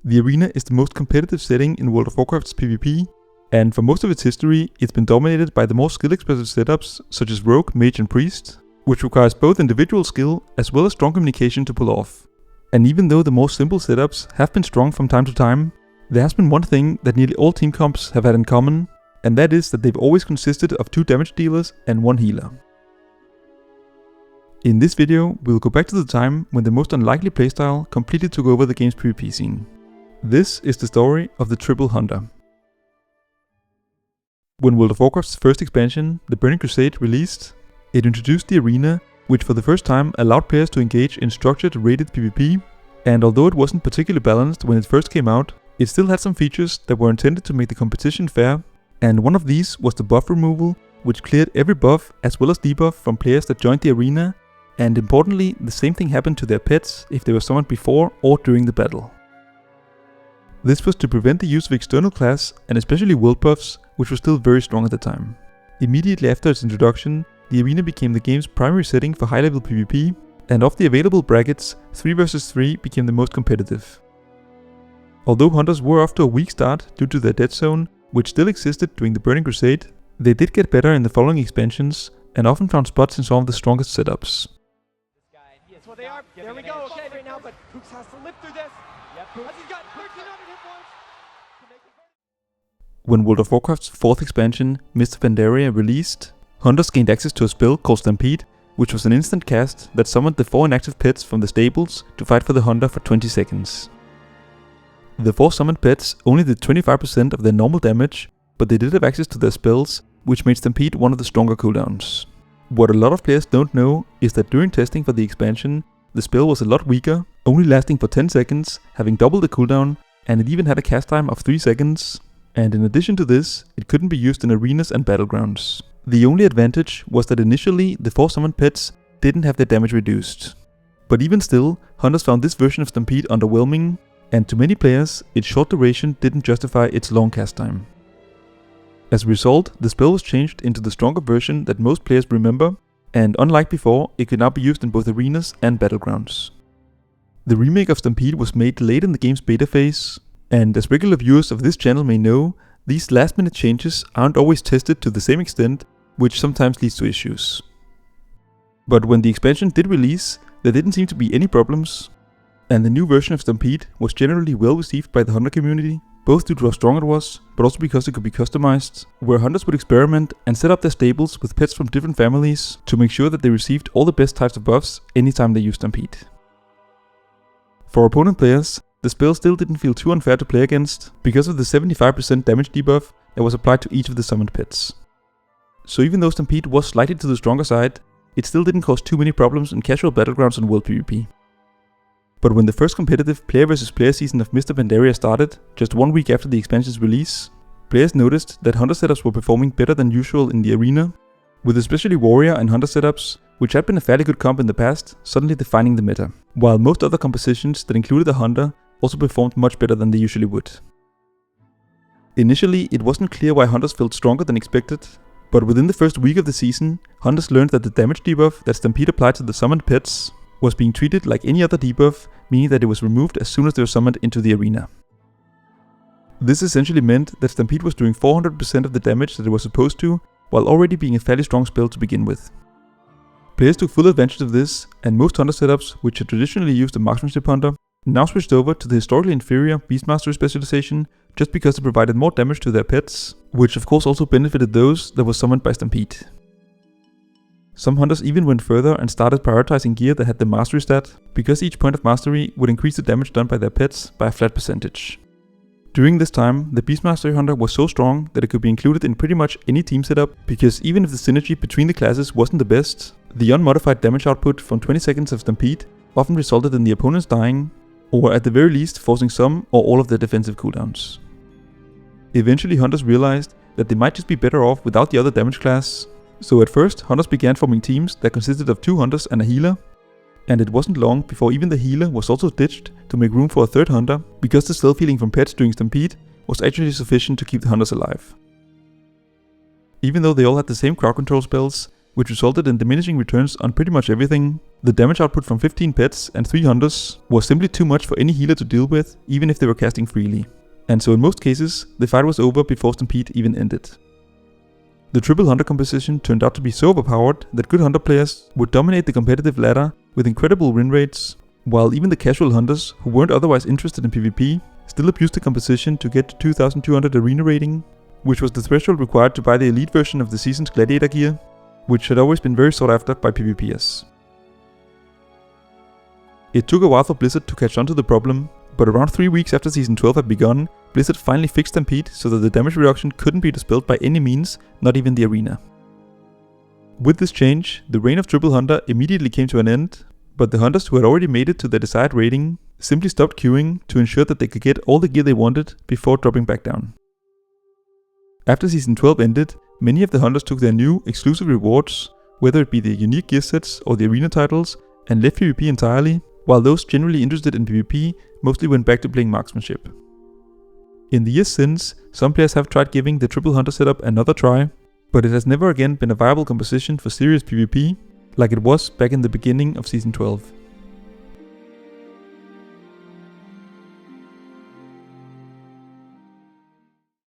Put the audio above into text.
The arena is the most competitive setting in World of Warcraft's PvP, and for most of its history, it's been dominated by the more skill-expressive setups such as Rogue, Mage and Priest, which requires both individual skill as well as strong communication to pull off. And even though the more simple setups have been strong from time to time, there has been one thing that nearly all team comps have had in common, and that is that they've always consisted of 2 damage dealers and 1 healer. In this video, we'll go back to the time when the most unlikely playstyle completely took over the game's PvP scene. This is the story of the Triple Hunter. When World of Warcraft's first expansion, the Burning Crusade, released, it introduced the arena, which for the first time allowed players to engage in structured rated PvP, and although it wasn't particularly balanced when it first came out, it still had some features that were intended to make the competition fair, and one of these was the buff removal, which cleared every buff as well as debuff from players that joined the arena, and importantly, the same thing happened to their pets if they were summoned before or during the battle. This was to prevent the use of external class and especially world buffs, which were still very strong at the time. Immediately after its introduction, the arena became the game's primary setting for high-level PvP, and of the available brackets, 3 vs 3 became the most competitive. Although hunters were off to a weak start due to their dead zone, which still existed during the Burning Crusade, they did get better in the following expansions, and often found spots in some of the strongest setups. Well, they are. There we go. Okay, right now, but Hooks has to live through this. Yep. He's got 1,300 hit points. When World of Warcraft's 4th expansion, Mist of Pandaria, released, hunters gained access to a spell called Stampede, which was an instant cast that summoned the 4 inactive pets from the stables to fight for the hunter for 20 seconds. The 4 summoned pets only did 25% of their normal damage, but they did have access to their spells, which made Stampede one of the stronger cooldowns. What a lot of players don't know is that during testing for the expansion, the spell was a lot weaker, only lasting for 10 seconds, having double the cooldown, and it even had a cast time of 3 seconds. And in addition to this, it couldn't be used in arenas and battlegrounds. The only advantage was that initially the 4 summoned pets didn't have their damage reduced. But even still, hunters found this version of Stampede underwhelming, and to many players, its short duration didn't justify its long cast time. As a result, the spell was changed into the stronger version that most players remember, and unlike before, it could now be used in both arenas and battlegrounds. The remake of Stampede was made late in the game's beta phase, and as regular viewers of this channel may know, these last minute changes aren't always tested to the same extent, which sometimes leads to issues. But when the expansion did release, there didn't seem to be any problems, and the new version of Stampede was generally well received by the hunter community, both due to how strong it was, but also because it could be customized, where hunters would experiment and set up their stables with pets from different families to make sure that they received all the best types of buffs anytime they used Stampede. For opponent players, the spell still didn't feel too unfair to play against because of the 75% damage debuff that was applied to each of the summoned pets. So even though Stampede was slightly to the stronger side, it still didn't cause too many problems in casual battlegrounds and world PvP. But when the first competitive player vs player season of Mist of Pandaria started, just 1 week after the expansion's release, players noticed that hunter setups were performing better than usual in the arena, with especially warrior and hunter setups, which had been a fairly good comp in the past, suddenly defining the meta, while most other compositions that included a hunter also performed much better than they usually would. Initially, it wasn't clear why hunters felt stronger than expected, but within the first week of the season, hunters learned that the damage debuff that Stampede applied to the summoned pets was being treated like any other debuff, meaning that it was removed as soon as they were summoned into the arena. This essentially meant that Stampede was doing 400% of the damage that it was supposed to, while already being a fairly strong spell to begin with. Players took full advantage of this, and most hunter setups, which had traditionally used a marksmanship hunter, now switched over to the historically inferior Beastmaster specialization just because it provided more damage to their pets, which of course also benefited those that were summoned by Stampede. Some hunters even went further and started prioritizing gear that had the mastery stat, because each point of mastery would increase the damage done by their pets by a flat percentage. During this time, the Beastmaster hunter was so strong that it could be included in pretty much any team setup, because even if the synergy between the classes wasn't the best, the unmodified damage output from 20 seconds of Stampede often resulted in the opponents dying, or at the very least forcing some or all of their defensive cooldowns. Eventually hunters realized that they might just be better off without the other damage class, so at first hunters began forming teams that consisted of 2 hunters and a healer, and it wasn't long before even the healer was also ditched to make room for a 3rd hunter, because the self-healing from pets during Stampede was actually sufficient to keep the hunters alive. Even though they all had the same crowd control spells, which resulted in diminishing returns on pretty much everything. The damage output from 15 pets and 3 hunters was simply too much for any healer to deal with, even if they were casting freely. And so in most cases, the fight was over before Stampede even ended. The triple hunter composition turned out to be so overpowered that good hunter players would dominate the competitive ladder with incredible win rates, while even the casual hunters who weren't otherwise interested in PvP still abused the composition to get to 2200 arena rating, which was the threshold required to buy the elite version of the season's gladiator gear, which had always been very sought after by PvPers. It took a while for Blizzard to catch on to the problem, but around 3 weeks after Season 12 had begun, Blizzard finally fixed Stampede so that the damage reduction couldn't be dispelled by any means, not even the arena. With this change, the reign of Triple Hunter immediately came to an end, but the hunters who had already made it to their desired rating simply stopped queuing to ensure that they could get all the gear they wanted before dropping back down. After Season 12 ended, many of the hunters took their new exclusive rewards, whether it be the unique gear sets or the arena titles, and left PvP entirely, while those generally interested in PvP mostly went back to playing marksmanship. In the years since, some players have tried giving the Triple Hunter setup another try, but it has never again been a viable composition for serious PvP, like it was back in the beginning of Season 12.